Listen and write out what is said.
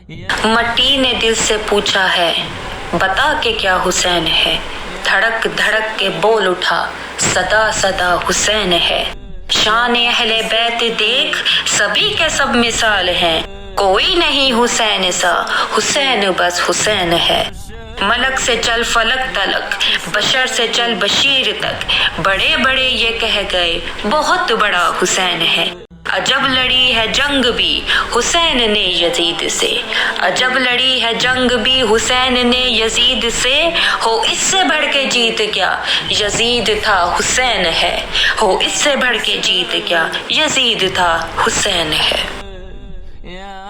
मट्टी ने दिल से पूछा है, बता के क्या हुसैन है। धड़क धड़क के बोल उठा, सदा सदा हुसैन है। शान अहले बैत देख, सभी के सब मिसाल हैं। कोई नहीं हुसैन सा, हुसैन बस हुसैन है। मलक से चल फलक तलक, बशर से चल बशीर तक। बड़े बड़े ये कह गए, बहुत बड़ा हुसैन है। अजब लड़ी है जंग भी हुसैन ने यजीद से। अजब लड़ी है जंग भी हुसैन ने यजीद से। हो इससे बढ़ के जीत क्या, यजीद था हुसैन है। हो इससे बढ़ के जीत क्या, यजीद था हुसैन है।